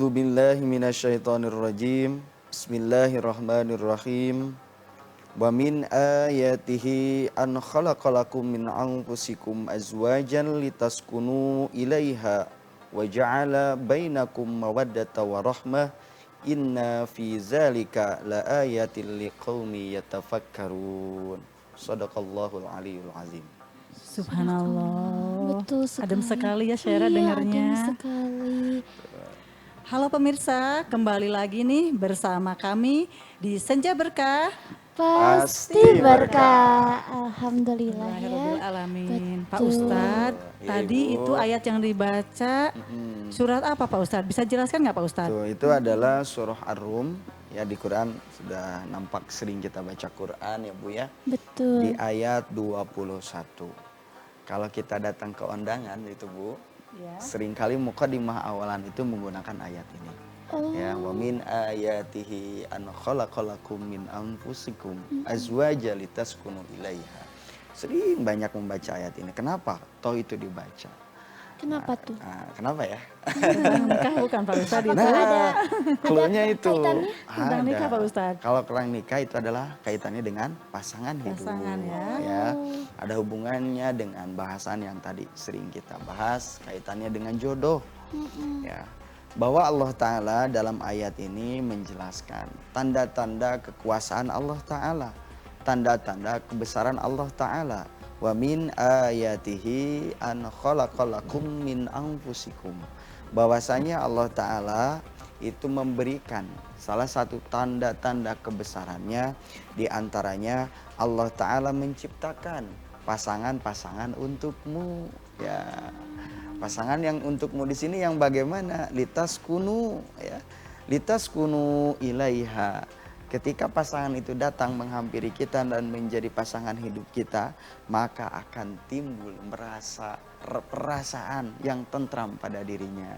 A'udzu billahi minasyaitonir rajim. Bismillahirrahmanirrahim. Wa min ayatihi an khalaqalakum min anfusikum azwajan litaskunu ilaiha wa ja'ala bainakum mawaddata wa rahmah. Inna fi zalika laayatil liqaumi yatafakkarun. Shadaqallahul aliyul azim. Subhanallah. Betul sekali. Adem sekali ya Syara Iya, dengarnya. adem sekali. Halo pemirsa, kembali lagi nih bersama kami di Senja Berkah. Pasti berkah. Alhamdulillah ya. Alhamdulillahirobbilalamin. Pak Betul. Ustadz, Ya, tadi Ibu. itu ayat yang dibaca surat apa Pak Ustadz? Bisa jelaskan nggak Pak Ustadz? Tuh, itu adalah surah Ar-Rum. Ya, di Quran sudah nampak sering kita baca Quran ya Bu ya. Di Betul. ayat 21. Kalau kita datang ke undangan itu Bu, Ya. seringkali mukadimah awalan itu menggunakan ayat ini. Oh. Ya, wa min ayatihi an khalaqalakum min anfusikum azwaja litaskunu ilaiha. Sering banyak membaca ayat ini. Kenapa? Toh itu dibaca. Kenapa tuh? Nah, kenapa ya? Tentang nikah bukan Pak Ustadz itu? Nah, cluenya itu kaitannya? Tentang nikah, Pak Ustadz. Kalau kerang nikah itu adalah kaitannya dengan pasangan hidup. Pasangan, ya. Ya, ada hubungannya dengan bahasan yang tadi sering kita bahas, kaitannya dengan jodoh. Ya, bahwa Allah Ta'ala dalam ayat ini menjelaskan tanda-tanda kekuasaan Allah Ta'ala, tanda-tanda kebesaran Allah Ta'ala. Wa min ayatihi an khalaqalakum min anfusikum. Bahwasanya Allah Ta'ala itu memberikan salah satu tanda-tanda kebesarannya, di antaranya Allah Ta'ala menciptakan pasangan-pasangan untukmu. Ya, pasangan yang untukmu di sini yang bagaimana? Litaskunu, ya. Litaskunu ilaiha. Ketika pasangan itu datang menghampiri kita dan menjadi pasangan hidup kita, maka akan timbul perasaan yang tentram pada dirinya.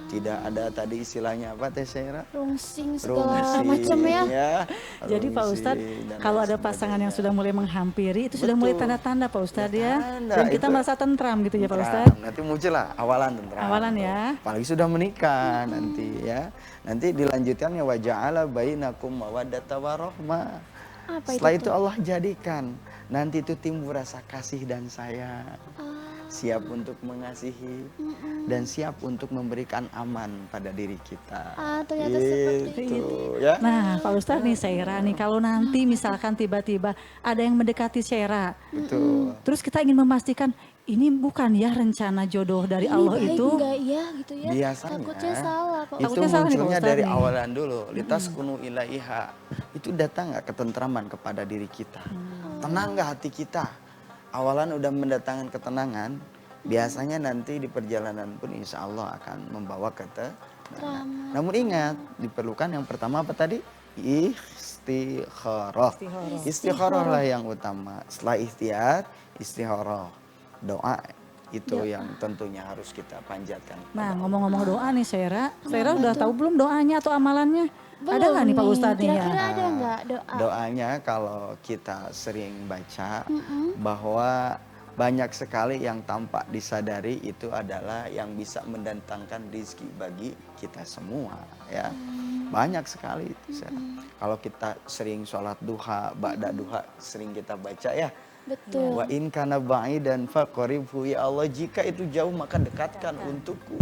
Tidak ada tadi istilahnya apa Teh Syaira? Rungsing segala macam ya. Jadi Pak Ustadz, kalau ada pasangan yang sudah mulai menghampiri, itu sudah mulai Betul. tanda-tanda Pak Ustadz ya. Tanda, Dan kita itu merasa tentram gitu ya Pak tentram. Ustadz. Nanti muncullah awalan tentram. Awalan ya. Apalagi sudah menikah nanti ya. Nanti dilanjutkannya wa ja'ala bainakum mawaddata wa rahmah. Apa Setelah itu itu Allah jadikan nanti itu timbul rasa kasih dan sayang. Siap untuk mengasihi dan siap untuk memberikan aman pada diri kita. Ternyata seperti Itu ya. Nah Pak Ustadz nih Syaira nih, kalau nanti misalkan tiba-tiba ada yang mendekati Syaira, Betul. terus kita ingin memastikan ini bukan ya rencana jodoh dari Allah baik itu. enggak ya gitu ya. Biasanya Takutnya salah Pak. itu Takutnya salah nih, Pak munculnya Ustadz dari nih. awalan dulu. Litaskunu ilaiha. Itu datang nggak ketentraman kepada diri kita? Tenang nggak hati kita? Awalan udah mendatangkan ketenangan. Biasanya nanti di perjalanan pun insya Allah akan membawa ketenangan. Namun ingat, diperlukan yang pertama apa tadi? Istikharah. Istikharah lah yang utama. Setelah ikhtiar, istikharah. Doa itu yang tentunya harus kita panjatkan. Nah ngomong-ngomong doa nih Syaira, Syaira udah tahu belum doanya atau amalannya? Ada nggak nih Pak Ustadz nih ya? Kira-kira ada nggak doa? Doanya kalau kita sering baca bahwa banyak sekali yang tampak disadari itu adalah yang bisa mendatangkan rezeki bagi kita semua ya. Banyak sekali itu. Kalau kita sering sholat duha, ba'da duha sering kita baca ya. Betul. Wa in kana ba'idan faqribhu, ya Allah jika itu jauh maka dekatkan untukku.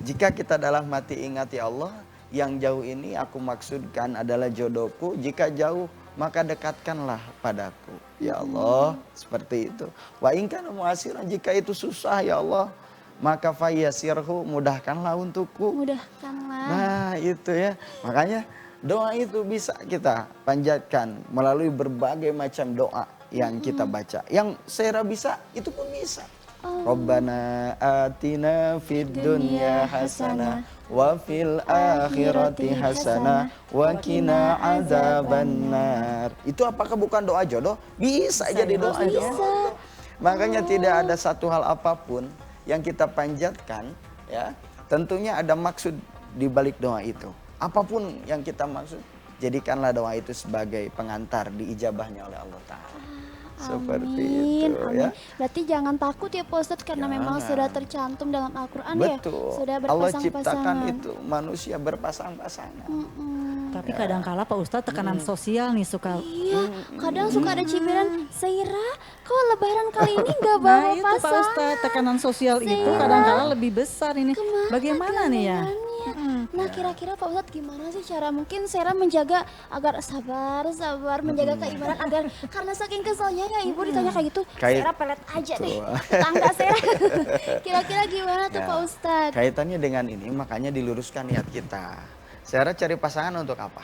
Jika kita dalam hati ingat ya Allah, yang jauh ini aku maksudkan adalah jodohku, jika jauh maka dekatkanlah padaku. Ya Allah, seperti itu. Wa in kana mu'asiran, jika itu susah ya Allah, maka fayyasirhu, mudahkanlah untukku. Mudahkanlah. Nah, itu ya. Makanya doa itu bisa kita panjatkan melalui berbagai macam doa yang kita baca. Yang Syaira bisa, itu pun bisa. Rabbana atina fid dunya hasanah wa fil akhirati hasanah wa qina adzabannar. Itu apakah bukan doa jodoh? Bisa jadi doa jodoh. Makanya tidak ada satu hal apapun yang kita panjatkan ya, tentunya ada maksud di balik doa itu. Apapun yang kita maksud, jadikanlah doa itu sebagai pengantar diijabahnya oleh Allah Ta'ala. Seperti Amin, itu amin. ya. Berarti jangan takut ya Pak Ustadz karena memang Jangan. sudah tercantum dalam Al-Quran ya. Betul. Sudah Allah ciptakan berpasang-pasangan. itu manusia berpasang-pasangan. Mm-mm. Tapi kadang-kala Pak Ustadz tekanan sosial nih suka. Iya, kadang suka ada cibiran, Seira, kok lebaran kali ini nggak Nah bawa itu Pak pasangan? Ustadz, tekanan sosial itu Seira. kadang-kala lebih besar ini. Kemana Bagaimana nih ya? kehamilannya? Nah kira-kira Pak Ustadz gimana sih cara mungkin Seira menjaga agar sabar menjaga keimanan agar karena saking keselnya ya ibu ditanya kayak gitu, Kayak- Seira pelet aja deh tetangga Seira. Kira-kira gimana tuh Ya. Pak Ustadz? Kaitannya dengan ini makanya diluruskan niat kita. Saya cari pasangan untuk apa?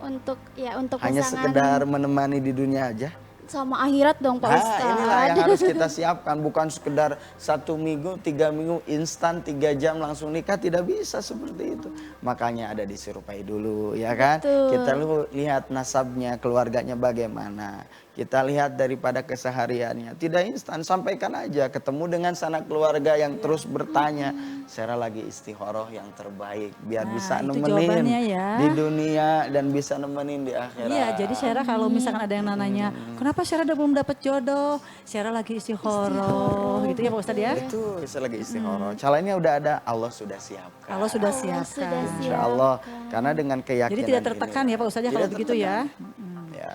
Untuk Hanya pasangan sekedar menemani di dunia aja. sama akhirat dong Pak Nah, Ustadz. inilah yang harus kita siapkan, bukan sekedar 1 minggu, 3 minggu instan 3 jam langsung nikah, tidak bisa seperti itu. Makanya ada diserupai dulu, ya kan? Betul. Kita lihat nasabnya, keluarganya bagaimana. Kita lihat daripada kesehariannya, tidak instan, sampaikan aja. Ketemu dengan sanak keluarga yang terus bertanya, Sarah lagi istikharah yang terbaik, biar Nah, bisa itu nemenin jawabannya ya. di dunia dan bisa nemenin di akhirat. Iya, jadi Syara kalau misalkan ada yang nanya, kenapa Syara udah belum dapat jodoh? Syara lagi istikharah, gitu ya Pak Ustadz ya? Itu saya lagi istikharah. Calonnya udah ada, Allah sudah siapkan. Kalau sudah Allah sudah siapkan. Insya Allah, karena dengan keyakinan Jadi tidak tertekan ya Pak Ustadz ya kalau Tidak begitu ya? tertekan. Ya.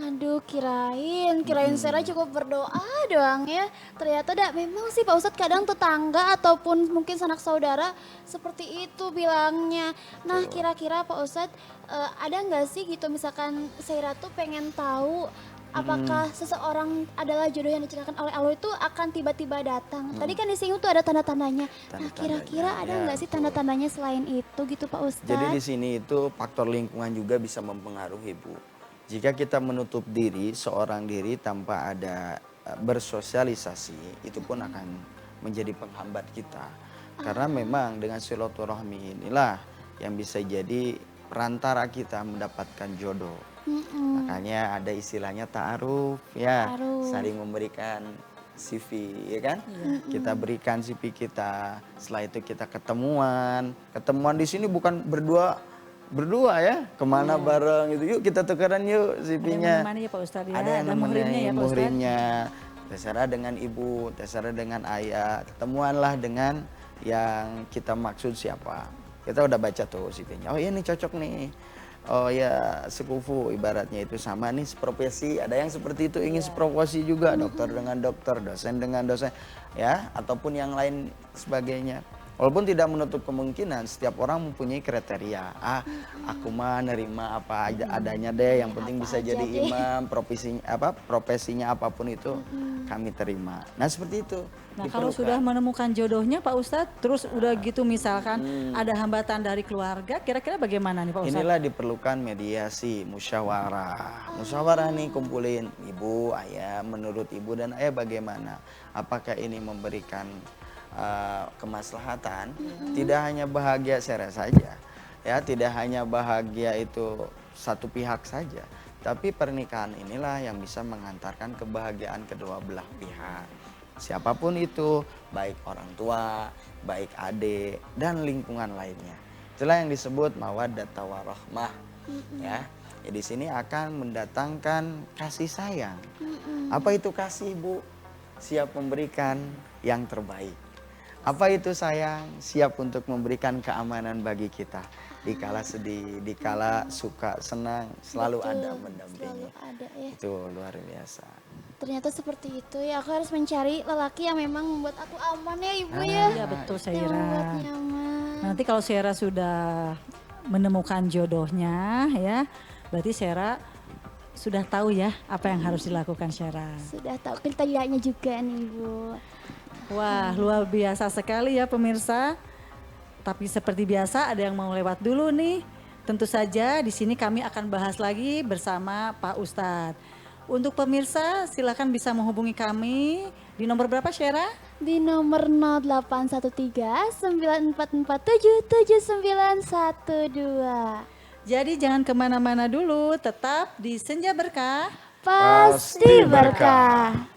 Aduh, kirain Sarah cukup berdoa doang ya. Ternyata memang sih Pak Ustadz kadang tetangga ataupun mungkin sanak saudara seperti itu bilangnya. Nah, kira-kira Pak Ustadz ada nggak sih gitu misalkan Sarah tuh pengen tahu apakah seseorang adalah jodoh yang diciptakan oleh Allah itu akan tiba-tiba datang. Tadi kan disinggung tuh ada tanda-tandanya. Nah, Tanda-tandanya, kira-kira ada ya, nggak sih betul. tanda-tandanya selain itu gitu Pak Ustadz? Jadi di sini itu faktor lingkungan juga bisa mempengaruhi, Bu. Jika kita menutup diri, seorang diri tanpa ada bersosialisasi, itu pun akan menjadi penghambat kita. Karena memang dengan silaturahmi inilah yang bisa jadi perantara kita mendapatkan jodoh. Makanya ada istilahnya ta'aruf, ya, Ta'aruf. saling memberikan CV, ya kan? Kita berikan CV kita, setelah itu kita ketemuan. Ketemuan di sini bukan berdua ya, kemana bareng gitu. Yuk kita tukeran yuk Ada yang CV-nya. menemani ya Pak Ustadz ya? Ada yang muhrimnya ya Pak Ustadz? muhrimnya. Terserah dengan ibu, terserah dengan ayah. Ketemuanlah dengan yang kita maksud siapa. Kita udah baca tuh CV-nya. Oh iya nih cocok nih. Oh ya sekufu ibaratnya itu sama nih seprofesi. Ada yang seperti itu ingin seprofesi juga. Dokter dengan dokter, dosen dengan dosen. Ya ataupun yang lain sebagainya. Walaupun tidak menutup kemungkinan setiap orang mempunyai kriteria. Aku mah nerima apa aja adanya deh, yang penting bisa jadi imam, profesinya apapun itu kami terima. Nah, seperti itu. Nah kalau diperlukan. sudah menemukan jodohnya Pak Ustadz, terus udah gitu misalkan ada hambatan dari keluarga, kira-kira bagaimana nih Pak Ustadz? Inilah diperlukan mediasi, musyawarah. Musyawarah nih kumpulin ibu, ayah, menurut ibu dan ayah bagaimana? Apakah ini memberikan kemaslahatan? Tidak hanya bahagia Sarah saja, ya tidak hanya bahagia itu satu pihak saja, tapi pernikahan inilah yang bisa mengantarkan kebahagiaan kedua belah pihak. Siapapun itu, baik orang tua, baik adik dan lingkungan lainnya. Itulah yang disebut mawaddah warahmah, ya. Di sini akan mendatangkan kasih sayang. Apa itu kasih, Bu? Siap memberikan yang terbaik. Apa itu sayang? Siap untuk memberikan keamanan bagi kita. Dikala sedih, dikala suka, senang, selalu ada mendampingi. Selalu ada ya. Itu luar biasa. Ternyata seperti itu ya. Aku harus mencari lelaki yang memang membuat aku aman ya ibu ya. Iya betul Yang membuat Syara. nyaman. Nanti kalau Syara sudah menemukan jodohnya ya, berarti Syara sudah tahu ya apa yang harus dilakukan Syara. Sudah tahu kriterianya juga nih ibu. Wah luar biasa sekali ya pemirsa. Tapi seperti biasa ada yang mau lewat dulu nih. Tentu saja di sini kami akan bahas lagi bersama Pak Ustadz. Untuk pemirsa silakan bisa menghubungi kami di nomor berapa Syara? Di nomor 0813 9447 7912. Jadi jangan kemana-mana dulu, tetap di Senja Berkah. Pasti berkah.